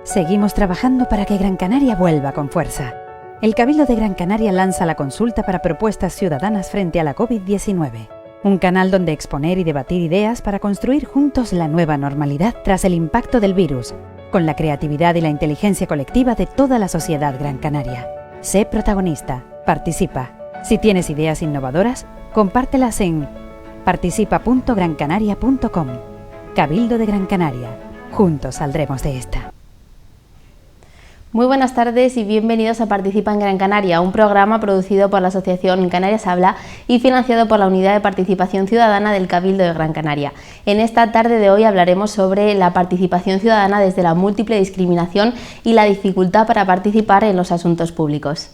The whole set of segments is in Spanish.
Seguimos trabajando para que Gran Canaria vuelva con fuerza. El Cabildo de Gran Canaria lanza la consulta para propuestas ciudadanas frente a la COVID-19. Un canal donde exponer y debatir ideas para construir juntos la nueva normalidad tras el impacto del virus, con la creatividad y la inteligencia colectiva de toda la sociedad gran canaria. Sé protagonista, participa. Si tienes ideas innovadoras, compártelas en participa.grancanaria.com. Cabildo de Gran Canaria. Juntos saldremos de esta. Muy buenas tardes y bienvenidos a Participa en Gran Canaria, un programa producido por la Asociación Canarias Habla y financiado por la Unidad de Participación Ciudadana del Cabildo de Gran Canaria. En esta tarde de hoy hablaremos sobre la participación ciudadana desde la múltiple discriminación y la dificultad para participar en los asuntos públicos.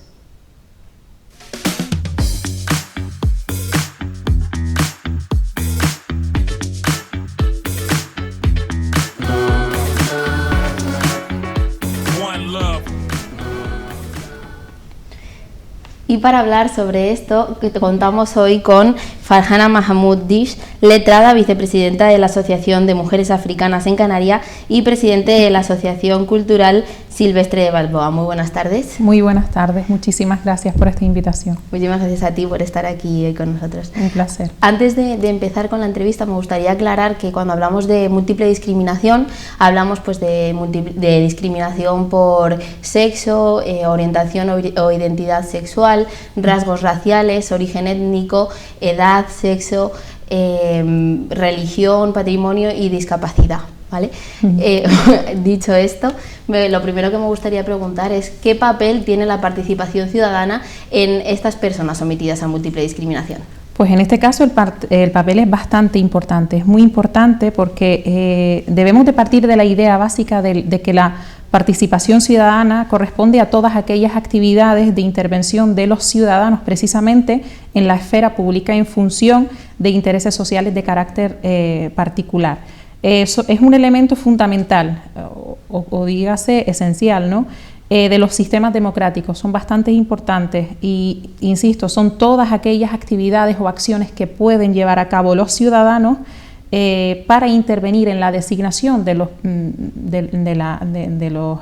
Y para hablar sobre esto, contamos hoy con Farhana Mahamoud Dish, letrada, vicepresidenta de la Asociación de Mujeres Africanas en Canarias y presidente de la Asociación Cultural Silvestre de Balboa. Muy buenas tardes. Muy buenas tardes, muchísimas gracias por esta invitación. Muchísimas gracias a ti por estar aquí hoy con nosotros. Un placer. Antes de empezar con la entrevista, me gustaría aclarar que cuando hablamos de múltiple discriminación, hablamos pues de discriminación por sexo, orientación o identidad sexual, rasgos raciales, origen étnico, edad, sexo, religión, patrimonio y discapacidad, ¿vale? Dicho esto, lo primero que me gustaría preguntar es ¿qué papel tiene la participación ciudadana en estas personas sometidas a múltiple discriminación? Pues en este caso el papel es bastante importante, es muy importante porque debemos de partir de la idea básica de que la participación ciudadana corresponde a todas aquellas actividades de intervención de los ciudadanos precisamente en la esfera pública en función de intereses sociales de carácter particular. Eso es un elemento fundamental o dígase esencial, ¿no? De los sistemas democráticos, son bastante importantes y, insisto, son todas aquellas actividades o acciones que pueden llevar a cabo los ciudadanos para intervenir en la designación de los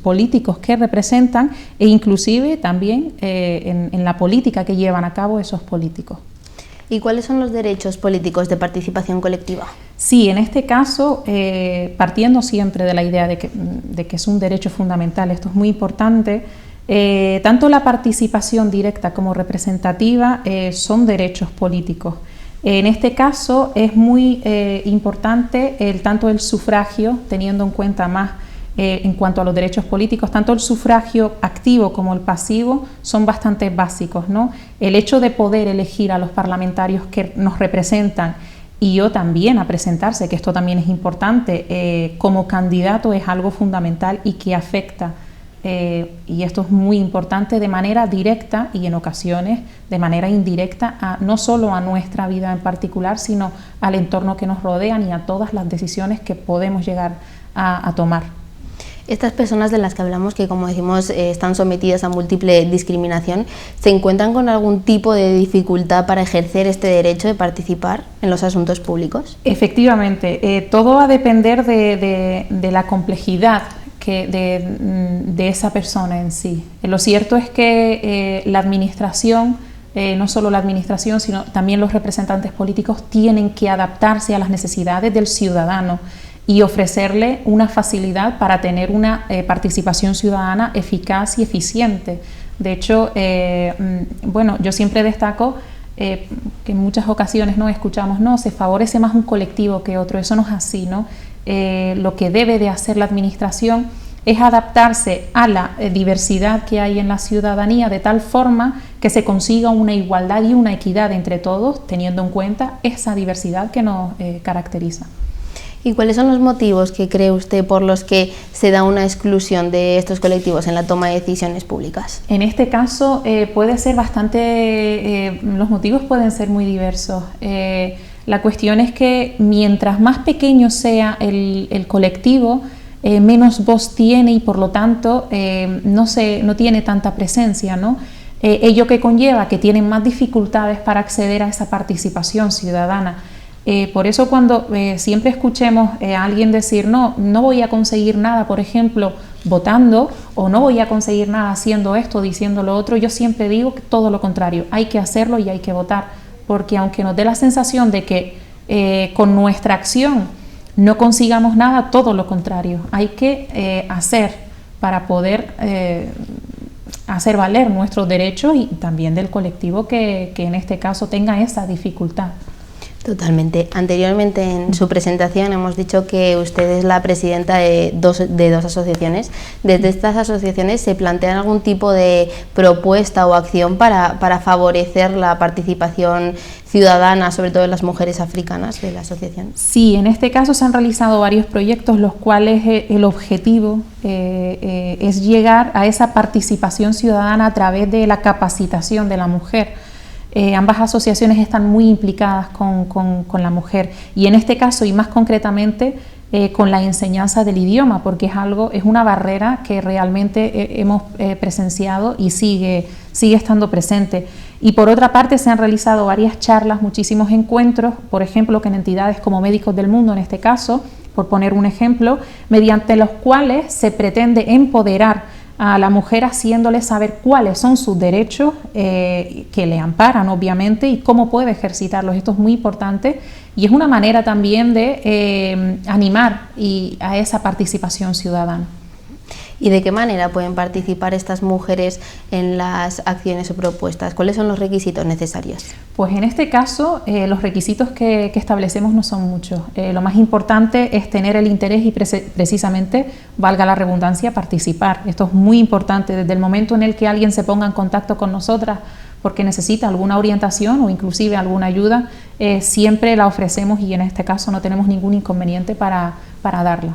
políticos que representan e inclusive también en la política que llevan a cabo esos políticos. ¿Y cuáles son los derechos políticos de participación colectiva? Sí, en este caso, partiendo siempre de la idea de que es un derecho fundamental, esto es muy importante, tanto la participación directa como representativa son derechos políticos. En este caso es muy importante tanto el sufragio, teniendo en cuenta más en cuanto a los derechos políticos, tanto el sufragio activo como el pasivo son bastante básicos, ¿no? El hecho de poder elegir a los parlamentarios que nos representan y yo también a presentarse, que esto también es importante, como candidato es algo fundamental y que afecta, y esto es muy importante, de manera directa y en ocasiones de manera indirecta, no solo a nuestra vida en particular, sino al entorno que nos rodean y a todas las decisiones que podemos llegar a tomar. Estas personas de las que hablamos, que como decimos están sometidas a múltiple discriminación, ¿se encuentran con algún tipo de dificultad para ejercer este derecho de participar en los asuntos públicos? Efectivamente, todo va a depender de la complejidad de esa persona en sí. Lo cierto es que la administración, no solo la administración, sino también los representantes políticos tienen que adaptarse a las necesidades del ciudadano y ofrecerle una facilidad para tener una participación ciudadana eficaz y eficiente. De hecho, bueno, yo siempre destaco que en muchas ocasiones no escuchamos, no, se favorece más un colectivo que otro, eso no es así, ¿no? Lo que debe de hacer la administración es adaptarse a la diversidad que hay en la ciudadanía de tal forma que se consiga una igualdad y una equidad entre todos, teniendo en cuenta esa diversidad que nos caracteriza. ¿Y cuáles son los motivos que cree usted por los que se da una exclusión de estos colectivos en la toma de decisiones públicas? En este caso puede ser bastante, los motivos pueden ser muy diversos. La cuestión es que mientras más pequeño sea el colectivo, menos voz tiene y por lo tanto no tiene tanta presencia, ¿no? Ello que conlleva que tienen más dificultades para acceder a esa participación ciudadana. Por eso cuando siempre escuchemos a alguien decir no voy a conseguir nada, por ejemplo, votando, o no voy a conseguir nada haciendo esto, diciendo lo otro, yo siempre digo que todo lo contrario, hay que hacerlo y hay que votar, porque aunque nos dé la sensación de que con nuestra acción no consigamos nada, todo lo contrario, hay que hacer para poder hacer valer nuestros derechos y también del colectivo que en este caso tenga esa dificultad. Totalmente. Anteriormente en su presentación hemos dicho que usted es la presidenta de dos asociaciones. ¿Desde estas asociaciones se plantean algún tipo de propuesta o acción para favorecer la participación ciudadana, sobre todo en las mujeres africanas de la asociación? Sí, en este caso se han realizado varios proyectos, los cuales el objetivo es llegar a esa participación ciudadana a través de la capacitación de la mujer. Ambas asociaciones están muy implicadas con la mujer y en este caso y más concretamente con la enseñanza del idioma, porque es una barrera que realmente hemos presenciado y sigue estando presente. Y por otra parte se han realizado varias charlas, muchísimos encuentros, por ejemplo, con entidades como Médicos del Mundo en este caso, por poner un ejemplo, mediante los cuales se pretende empoderar a la mujer haciéndole saber cuáles son sus derechos que le amparan obviamente y cómo puede ejercitarlos. Esto es muy importante y es una manera también de animar a esa participación ciudadana. ¿Y de qué manera pueden participar estas mujeres en las acciones o propuestas? ¿Cuáles son los requisitos necesarios? Pues en este caso los requisitos que establecemos no son muchos. Lo más importante es tener el interés y precisamente, valga la redundancia, participar. Esto es muy importante desde el momento en el que alguien se ponga en contacto con nosotras porque necesita alguna orientación o inclusive alguna ayuda, siempre la ofrecemos y en este caso no tenemos ningún inconveniente para darla.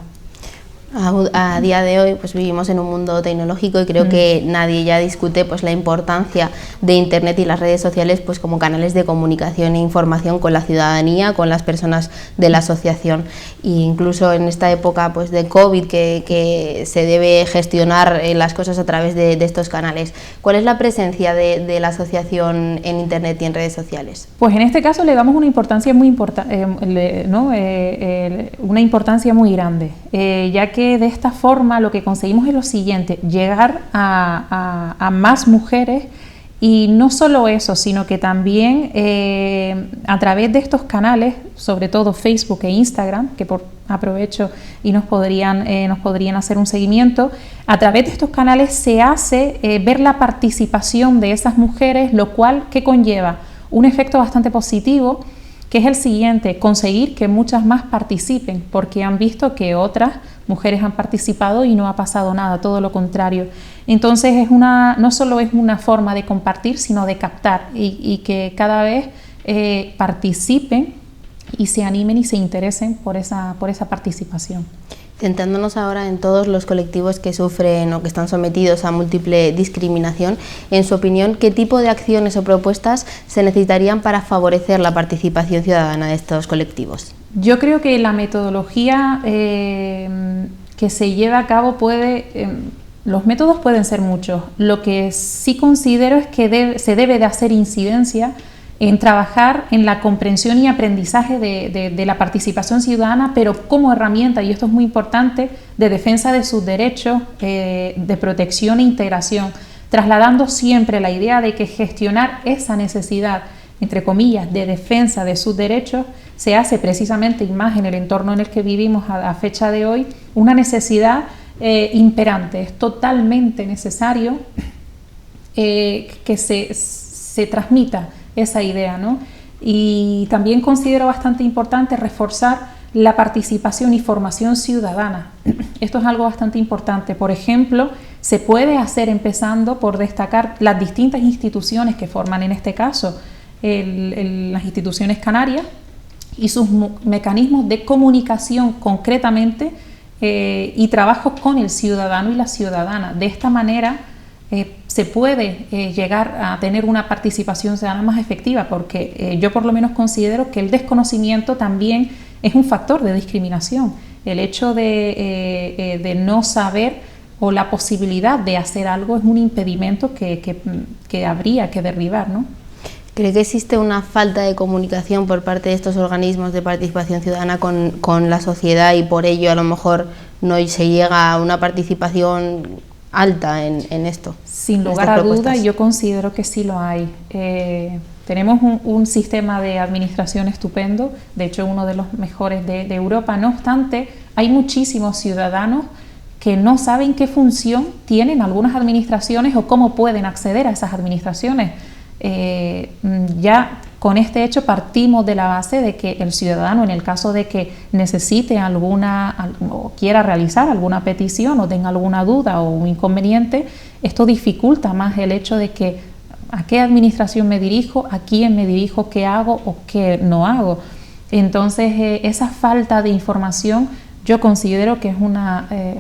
A día de hoy pues vivimos en un mundo tecnológico y creo que nadie ya discute pues la importancia de Internet y las redes sociales pues como canales de comunicación e información con la ciudadanía, con las personas de la asociación, e incluso en esta época pues de COVID que se debe gestionar las cosas a través de estos canales. ¿Cuál es la presencia de la asociación en Internet y en redes sociales? Pues en este caso le damos una importancia muy una importancia muy grande, ya que de esta forma lo que conseguimos es lo siguiente: llegar a más mujeres y no solo eso, sino que también a través de estos canales, sobre todo Facebook e Instagram, que aprovecho y nos podrían hacer un seguimiento, a través de estos canales se hace ver la participación de esas mujeres, lo cual que conlleva un efecto bastante positivo, que es el siguiente: conseguir que muchas más participen, porque han visto que otras mujeres han participado y no ha pasado nada, todo lo contrario. Entonces no solo es una forma de compartir, sino de captar y que cada vez participen y se animen y se interesen por esa participación. Centrándonos ahora en todos los colectivos que sufren o que están sometidos a múltiple discriminación, en su opinión, ¿qué tipo de acciones o propuestas se necesitarían para favorecer la participación ciudadana de estos colectivos? Yo creo que la metodología que se lleva a cabo los métodos pueden ser muchos. Lo que sí considero es que se debe de hacer incidencia en trabajar en la comprensión y aprendizaje de la participación ciudadana, pero como herramienta, y esto es muy importante, de defensa de sus derechos, de protección e integración, trasladando siempre la idea de que gestionar esa necesidad, entre comillas, de defensa de sus derechos, se hace precisamente, y más en el entorno en el que vivimos a fecha de hoy, una necesidad imperante. Es totalmente necesario que se transmita esa idea, ¿no? Y también considero bastante importante reforzar la participación y formación ciudadana. Esto es algo bastante importante. Por ejemplo, se puede hacer empezando por destacar las distintas instituciones que forman, en este caso, las instituciones canarias y sus mecanismos de comunicación concretamente y trabajo con el ciudadano y la ciudadana. De esta manera se puede llegar a tener una participación ciudadana más efectiva, porque yo por lo menos considero que el desconocimiento también es un factor de discriminación. El hecho de no saber o la posibilidad de hacer algo es un impedimento que habría que derribar, ¿no? ¿Cree que existe una falta de comunicación por parte de estos organismos de participación ciudadana con la sociedad y por ello a lo mejor no se llega a una participación alta en esto? Sin lugar a duda, yo considero que sí lo hay. Tenemos un sistema de administración estupendo, de hecho uno de los mejores de Europa. No obstante, hay muchísimos ciudadanos que no saben qué función tienen algunas administraciones o cómo pueden acceder a esas administraciones. Ya con este hecho partimos de la base de que el ciudadano, en el caso de que necesite o quiera realizar alguna petición o tenga alguna duda o un inconveniente, esto dificulta más el hecho de que a qué administración me dirijo, a quién me dirijo, qué hago o qué no hago. Entonces esa falta de información yo considero que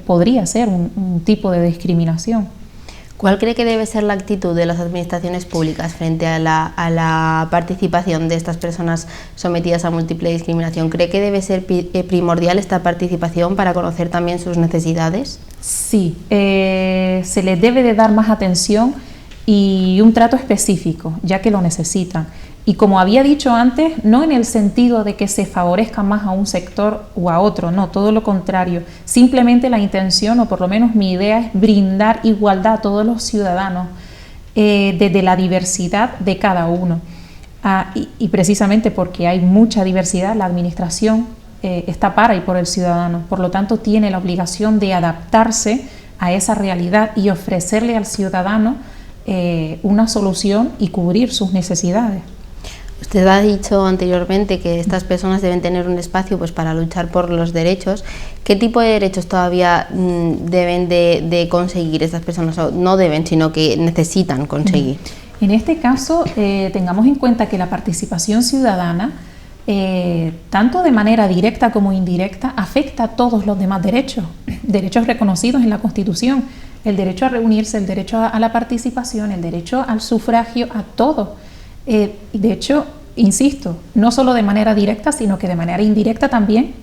podría ser un tipo de discriminación. ¿Cuál cree que debe ser la actitud de las administraciones públicas frente a la participación de estas personas sometidas a múltiple discriminación? ¿Cree que debe ser primordial esta participación para conocer también sus necesidades? Sí, se les debe de dar más atención y un trato específico, ya que lo necesitan. Y como había dicho antes, no en el sentido de que se favorezca más a un sector o a otro, no, todo lo contrario. Simplemente la intención, o por lo menos mi idea, es brindar igualdad a todos los ciudadanos desde la diversidad de cada uno. Y precisamente porque hay mucha diversidad, la administración está para y por el ciudadano. Por lo tanto, tiene la obligación de adaptarse a esa realidad y ofrecerle al ciudadano una solución y cubrir sus necesidades. Usted ha dicho anteriormente que estas personas deben tener un espacio pues, para luchar por los derechos. ¿Qué tipo de derechos todavía deben de conseguir estas personas? O no deben, sino que necesitan conseguir. En este caso, tengamos en cuenta que la participación ciudadana, tanto de manera directa como indirecta, afecta a todos los demás derechos reconocidos en la Constitución. El derecho a reunirse, el derecho a la participación, el derecho al sufragio, a todo. De hecho, insisto, no solo de manera directa, sino que de manera indirecta también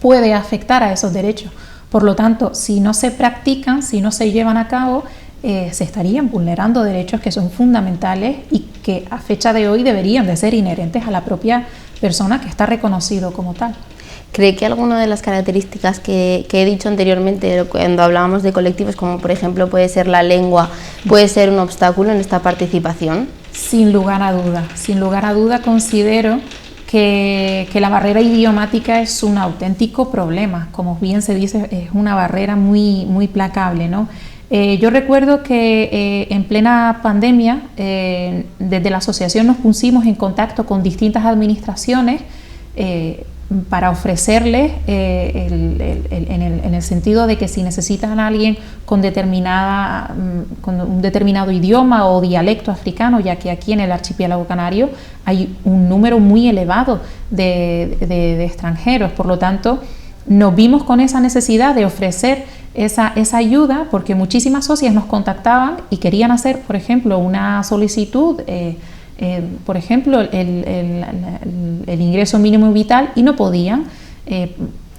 puede afectar a esos derechos. Por lo tanto, si no se practican, si no se llevan a cabo, se estarían vulnerando derechos que son fundamentales y que a fecha de hoy deberían de ser inherentes a la propia persona que está reconocido como tal. ¿Cree que alguna de las características que he dicho anteriormente cuando hablábamos de colectivos, como por ejemplo puede ser la lengua, puede ser un obstáculo en esta participación? Sin lugar a duda considero que la barrera idiomática es un auténtico problema, como bien se dice, es una barrera muy placable, ¿no? Yo recuerdo que en plena pandemia, desde la asociación nos pusimos en contacto con distintas administraciones para ofrecerles en el sentido de que si necesitan a alguien con un determinado idioma o dialecto africano, ya que aquí en el archipiélago canario hay un número muy elevado de extranjeros, por lo tanto nos vimos con esa necesidad de ofrecer esa ayuda, porque muchísimas socias nos contactaban y querían hacer, por ejemplo, una solicitud, por ejemplo, el ingreso mínimo vital, y no podían,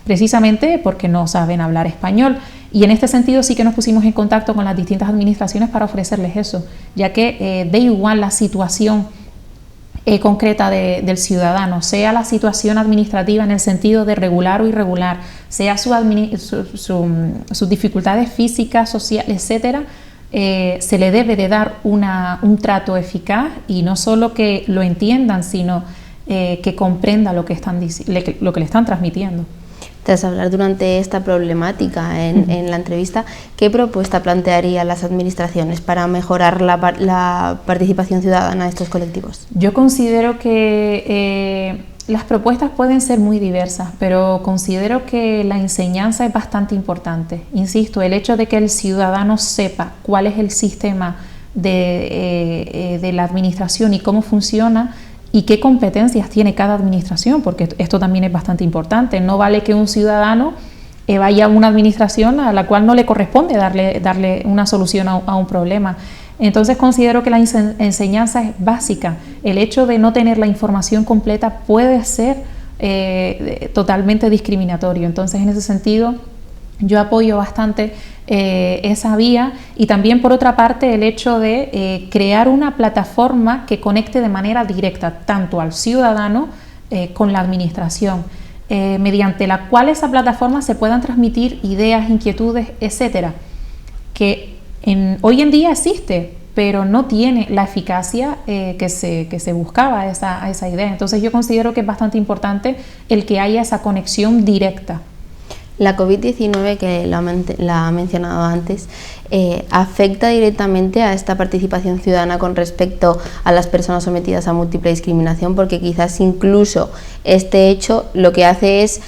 precisamente porque no saben hablar español. Y en este sentido sí que nos pusimos en contacto con las distintas administraciones para ofrecerles eso, ya que da igual la situación concreta del ciudadano, sea la situación administrativa en el sentido de regular o irregular, sea sus dificultades físicas, sociales, etcétera. Se le debe de dar un trato eficaz, y no solo que lo entiendan, sino que comprenda lo que le están transmitiendo. Tras hablar durante esta problemática en la entrevista, ¿qué propuesta plantearían las administraciones para mejorar la participación ciudadana de estos colectivos? Yo considero que las propuestas pueden ser muy diversas, pero considero que la enseñanza es bastante importante. Insisto, el hecho de que el ciudadano sepa cuál es el sistema de la administración y cómo funciona y qué competencias tiene cada administración, porque esto también es bastante importante. No vale que un ciudadano vaya a una administración a la cual no le corresponde darle una solución a un problema. Entonces considero que la enseñanza es básica. El hecho de no tener la información completa puede ser totalmente discriminatorio. Entonces, en ese sentido, yo apoyo bastante esa vía, y también por otra parte el hecho de crear una plataforma que conecte de manera directa tanto al ciudadano con la administración, mediante la cual esa plataforma se puedan transmitir ideas, inquietudes, etcétera, que hoy en día existe, pero no tiene la eficacia que se buscaba a esa idea. Entonces yo considero que es bastante importante el que haya esa conexión directa. La COVID-19, que la ha mencionado antes, ¿afecta directamente a esta participación ciudadana con respecto a las personas sometidas a múltiple discriminación? Porque quizás incluso este hecho lo que hace es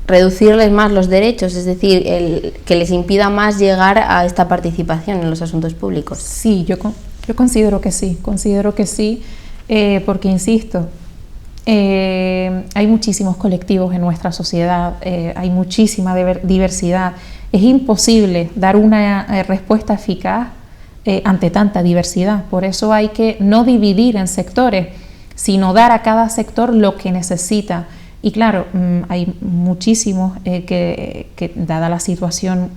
reducirles más los derechos, es decir, que les impida más llegar a esta participación en los asuntos públicos. Sí, yo considero que sí, porque insisto, hay muchísimos colectivos en nuestra sociedad, hay muchísima diversidad. Es imposible dar una respuesta eficaz ante tanta diversidad. Por eso hay que no dividir en sectores, sino dar a cada sector lo que necesita. Y claro, hay muchísimos que dada la situación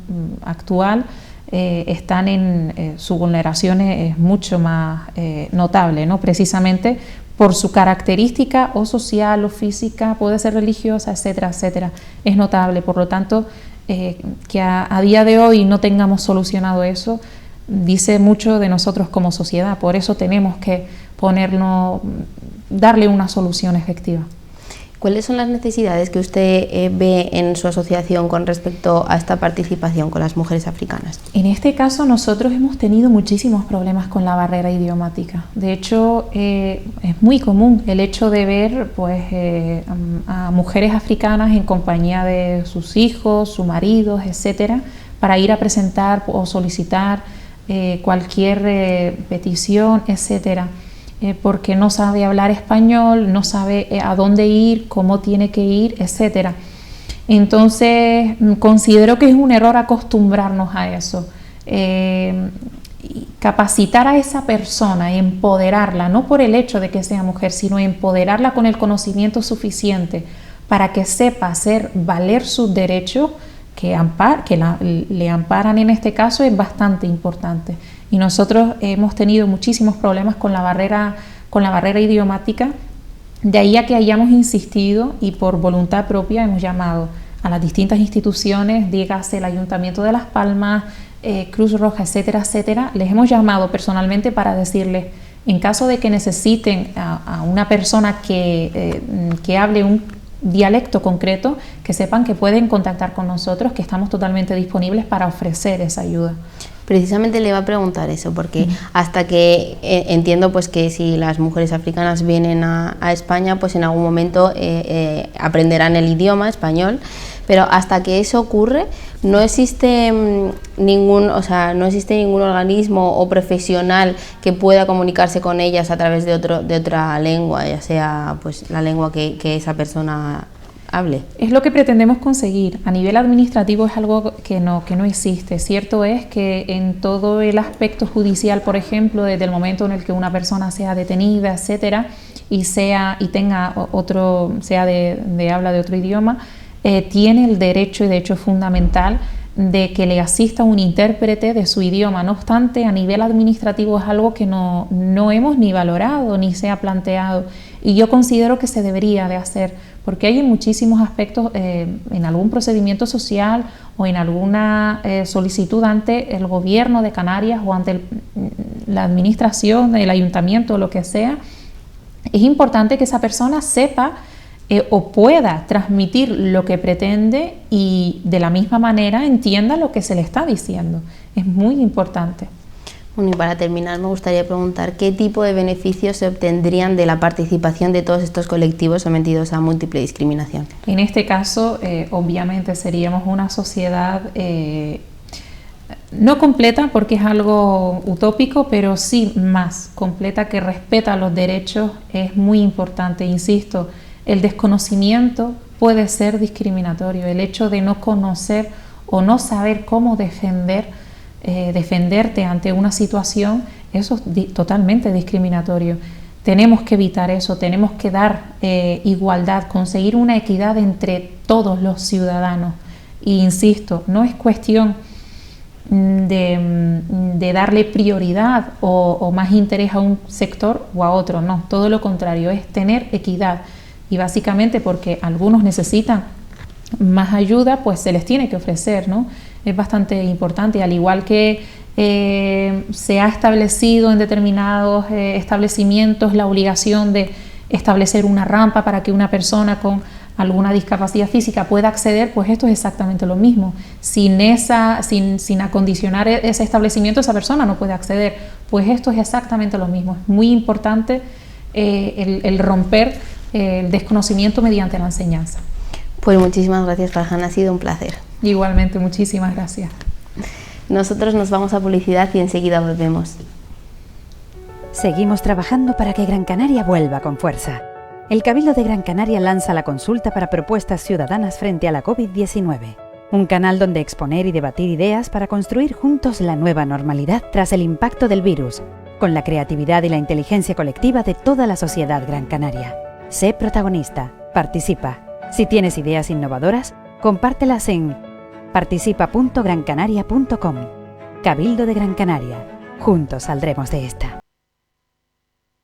actual, están en su vulneración es mucho más notable, ¿no? Precisamente por su característica o social o física, puede ser religiosa, etcétera, etcétera, es notable. Por lo tanto, que a día de hoy no tengamos solucionado eso, dice mucho de nosotros como sociedad. Por eso tenemos que darle una solución efectiva. ¿Cuáles son las necesidades que usted ve en su asociación con respecto a esta participación con las mujeres africanas? En este caso nosotros hemos tenido muchísimos problemas con la barrera idiomática. De hecho, es muy común el hecho de ver a mujeres africanas en compañía de sus hijos, sus maridos, etcétera, para ir a presentar o solicitar cualquier petición, etcétera. Porque no sabe hablar español, no sabe a dónde ir, cómo tiene que ir, etcétera. Entonces, considero que es un error acostumbrarnos a eso. Capacitar a esa persona, empoderarla, no por el hecho de que sea mujer, sino empoderarla con el conocimiento suficiente para que sepa hacer valer sus derechos que le amparan en este caso, es bastante importante. Y nosotros hemos tenido muchísimos problemas con la barrera idiomática, de ahí a que hayamos insistido y por voluntad propia hemos llamado a las distintas instituciones, dígase el Ayuntamiento de Las Palmas, Cruz Roja, etcétera, etcétera. Les hemos llamado personalmente para decirles, en caso de que necesiten a una persona que hable un dialecto concreto, que sepan que pueden contactar con nosotros, que estamos totalmente disponibles para ofrecer esa ayuda. Precisamente le iba a preguntar eso, porque hasta que entiendo pues que si las mujeres africanas vienen a España, pues en algún momento aprenderán el idioma español, pero hasta que eso ocurre no existe ningún organismo o profesional que pueda comunicarse con ellas a través de otra lengua, ya sea pues la lengua que esa persona hable. Es lo que pretendemos conseguir. A nivel administrativo es algo que no existe. Cierto es que en todo el aspecto judicial, por ejemplo, desde el momento en el que una persona sea detenida, etcétera, sea de habla de otro idioma, tiene el derecho, y de hecho es fundamental, de que le asista un intérprete de su idioma. No obstante, a nivel administrativo es algo que no hemos ni valorado ni se ha planteado, y yo considero que se debería de hacer, porque hay muchísimos aspectos en algún procedimiento social o en alguna solicitud ante el gobierno de Canarias o ante la administración, el ayuntamiento o lo que sea. Es importante que esa persona sepa o pueda transmitir lo que pretende y de la misma manera entienda lo que se le está diciendo. Es muy importante. Bueno, y para terminar me gustaría preguntar qué tipo de beneficios se obtendrían de la participación de todos estos colectivos sometidos a múltiple discriminación. En este caso, obviamente seríamos una sociedad no completa, porque es algo utópico, pero sí más completa, que respeta los derechos. Es muy importante, insisto. El desconocimiento puede ser discriminatorio. El hecho de no conocer o no saber cómo defenderte ante una situación, eso es totalmente discriminatorio. Tenemos que evitar eso, tenemos que dar igualdad, conseguir una equidad entre todos los ciudadanos. E insisto, no es cuestión de darle prioridad o más interés a un sector o a otro, no, todo lo contrario, es tener equidad. Y básicamente porque algunos necesitan más ayuda, pues se les tiene que ofrecer, ¿no? Es bastante importante, al igual que se ha establecido en determinados establecimientos la obligación de establecer una rampa para que una persona con alguna discapacidad física pueda acceder, pues esto es exactamente lo mismo. Sin acondicionar ese establecimiento, esa persona no puede acceder, pues esto es exactamente lo mismo. Es muy importante el romper el desconocimiento mediante la enseñanza. Pues muchísimas gracias, Farhan, ha sido un placer. Igualmente, muchísimas gracias. Nosotros nos vamos a publicidad y enseguida volvemos. Seguimos trabajando para que Gran Canaria vuelva con fuerza. El Cabildo de Gran Canaria lanza la consulta para propuestas ciudadanas frente a la COVID-19. Un canal donde exponer y debatir ideas para construir juntos la nueva normalidad tras el impacto del virus, con la creatividad y la inteligencia colectiva de toda la sociedad gran canaria. Sé protagonista, participa. Si tienes ideas innovadoras, compártelas en participa.grancanaria.com. Cabildo de Gran Canaria. Juntos saldremos de esta.